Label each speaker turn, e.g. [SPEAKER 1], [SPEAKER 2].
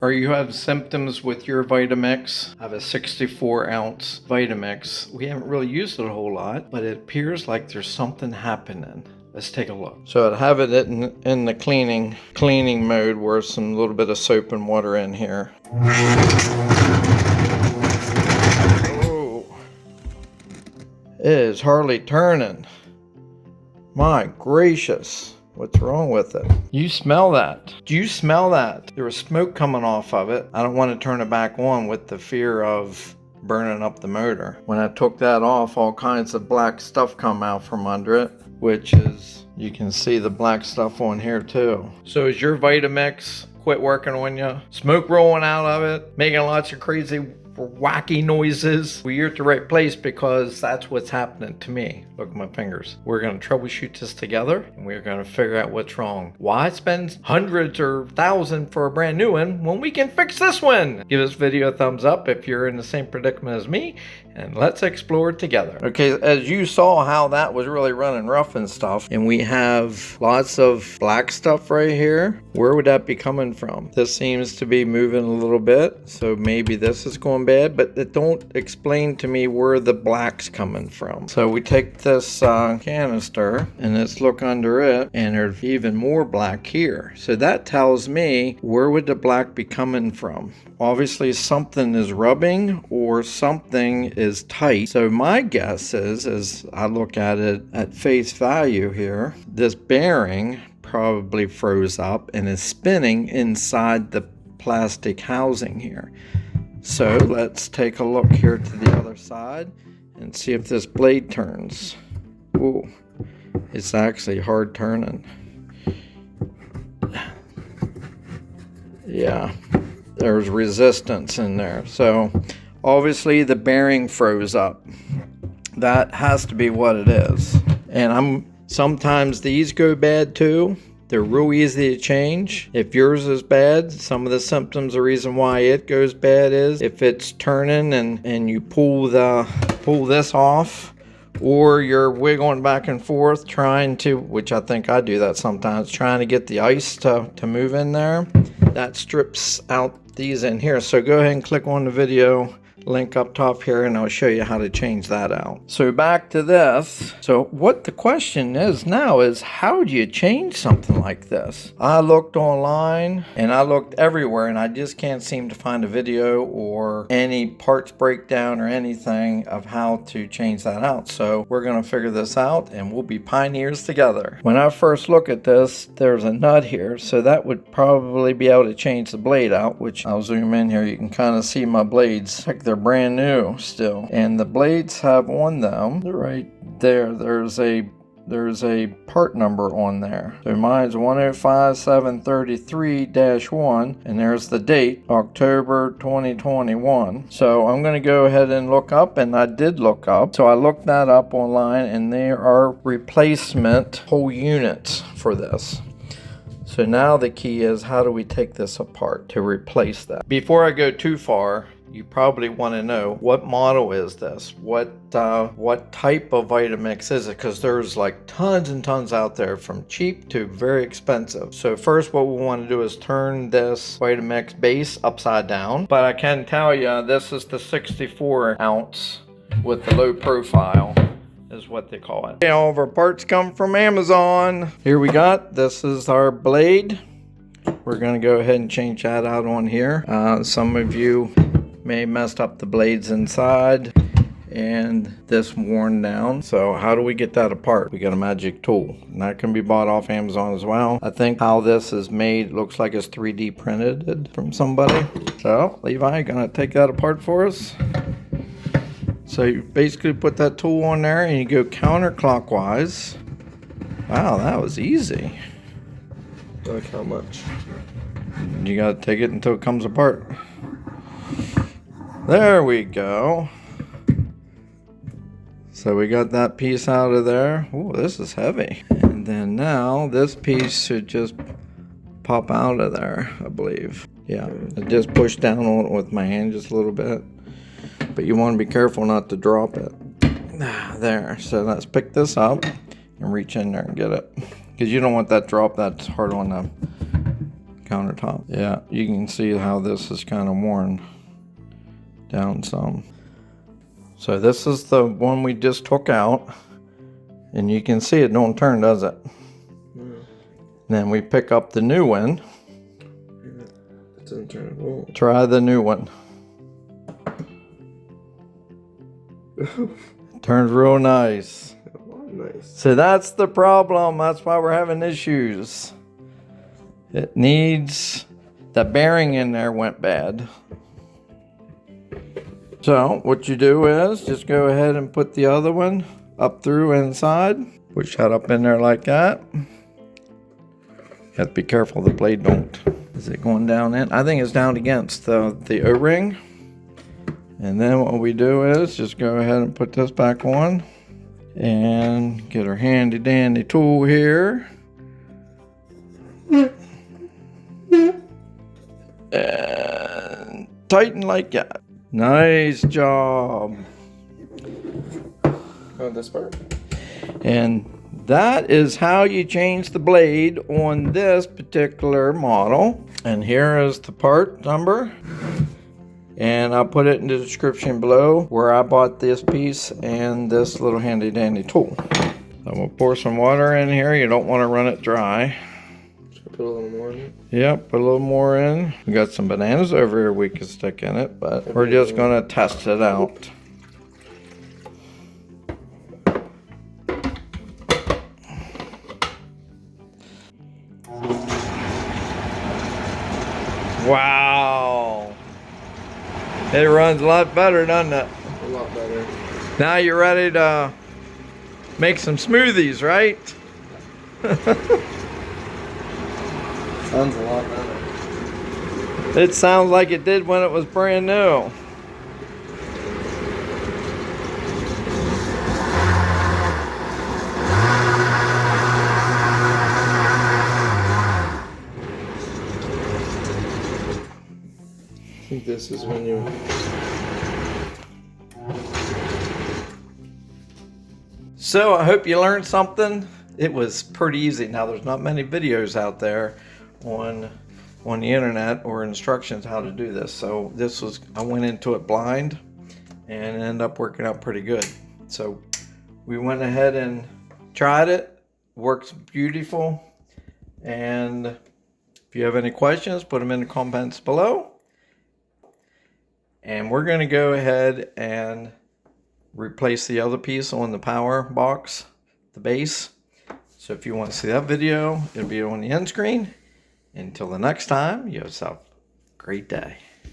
[SPEAKER 1] Or you have symptoms with your Vitamix. I have a 64 ounce Vitamix. We haven't really used it a whole lot, but it appears like there's something happening. Let's take a look. So I have it in the cleaning mode where some little bit of soap and water in here. Oh, it is hardly turning. My gracious. What's wrong with it? You smell that? Do you smell that? There was smoke coming off of it. I don't want to turn it back on with the fear of burning up the motor. When I took that off, all kinds of black stuff come out from under it, which is, you can see the black stuff on here too. So is your Vitamix quit working on you? Smoke rolling out of it, making lots of crazy wacky noises? Well, you're at the right place because that's what's happening to me. Look at my fingers. We're going to troubleshoot this together and we're going to figure out what's wrong. Why spend hundreds or thousands for a brand new one when we can fix this one? Give this video a thumbs up if you're in the same predicament as me, and let's explore it together. Okay, as you saw how that was really running rough and stuff, and we have lots of black stuff right here. Where would that be coming from? This seems to be moving a little bit, so maybe this is going bad, but it don't explain to me where the black's coming from. So we take this canister and let's look under it, and there's even more black here. So that tells me, where would the black be coming from? Obviously something is rubbing or something is tight. So my guess is, as I look at it at face value here, this bearing probably froze up and is spinning inside the plastic housing here. So let's take a look here to the other side and see if this blade turns. Ooh, it's actually hard turning. Yeah, there's resistance in there. So obviously the bearing froze up. That has to be what it is. And sometimes these go bad too. They're real easy to change. If yours is bad, some of the symptoms, the reason why it goes bad is if it's turning and you pull this off, or you're wiggling back and forth trying to, which I think I do that sometimes, trying to get the ice to move in there. That strips out these in here. So go ahead and click on the video link up top here and I'll show you how to change that out. So back to this. So what the question is now is, how do you change something like this? I looked online and I looked everywhere and I just can't seem to find a video or any parts breakdown or anything of how to change that out. So we're going to figure this out and we'll be pioneers together. When I first look at this, there's a nut here, so that would probably be able to change the blade out, which I'll zoom in here. You can kind of see my blades. Like they're brand new still, and the blades have on them right there, there's a part number on there. So mine's 105733-1, and there's the date, October 2021. So I'm going to go ahead and look up, and I did look up. So I looked that up online, and there are replacement whole units for this. So now the key is, how do we take this apart to replace that? Before I go too far, you probably want to know, what model is this? What type of Vitamix is it? Because there's like tons and tons out there, from cheap to very expensive. So first what we want to do is turn this Vitamix base upside down. But I can tell you, this is the 64 ounce with the low profile, is what they call it. All of our parts come from Amazon. Here we got, this is our blade. We're going to go ahead and change that out on here. Some of you may have messed up the blades inside and this worn down. So how do we get that apart? We got a magic tool, and that can be bought off Amazon as well. I think how this is made looks like it's 3D printed from somebody. So Levi, gonna take that apart for us. So you basically put that tool on there and you go counterclockwise. Wow, that was easy.
[SPEAKER 2] Like how much?
[SPEAKER 1] You gotta take it until it comes apart. There we go. So we got that piece out of there. Oh, this is heavy. And then now this piece should just pop out of there, I believe. Yeah, I just push down on it with my hand just a little bit. But you want to be careful not to drop it. There, so let's pick this up and reach in there and get it. Because you don't want that drop that's hard on the countertop. Yeah, you can see how this is kind of worn down some. So this is the one we just took out, and you can see it don't turn, does it?
[SPEAKER 2] No.
[SPEAKER 1] Then we pick up the new one.
[SPEAKER 2] It doesn't turn at all.
[SPEAKER 1] Try the new one. Turns real nice.
[SPEAKER 2] Nice.
[SPEAKER 1] So that's the problem. That's why we're having issues. It needs, the bearing in there went bad. So what you do is just go ahead and put the other one up through inside. Push that up in there like that. You have to be careful the blade don't. Is it going down in? I think it's down against the O-ring. And then what we do is just go ahead and put this back on. And get our handy dandy tool here. And tighten like that. Nice job.
[SPEAKER 2] Oh, this part?
[SPEAKER 1] And that is how you change the blade on this particular model. And here is the part number. And I'll put it in the description below where I bought this piece and this little handy dandy tool. So we'll pour some water in here. You don't want to run it dry.
[SPEAKER 2] Should I put a little more in it?
[SPEAKER 1] Yep, put a little more in. We got some bananas over here we can stick in it, but we're just going to test it out. Wow. It runs a lot better, doesn't it?
[SPEAKER 2] A lot better.
[SPEAKER 1] Now you're ready to make some smoothies, right?
[SPEAKER 2] Sounds a lot better.
[SPEAKER 1] It sounds like it did when it was brand new.
[SPEAKER 2] I think this is when you...
[SPEAKER 1] So I hope you learned something. It was pretty easy. Now there's not many videos out there on the internet or instructions how to do this. So this was, I went into it blind and it ended up working out pretty good. So we went ahead and tried it. Works beautiful. And if you have any questions, put them in the comments below. And we're going to go ahead and replace the other piece on the power box, the base. So if you want to see that video, it'll be on the end screen. Until the next time, you have yourself a great day.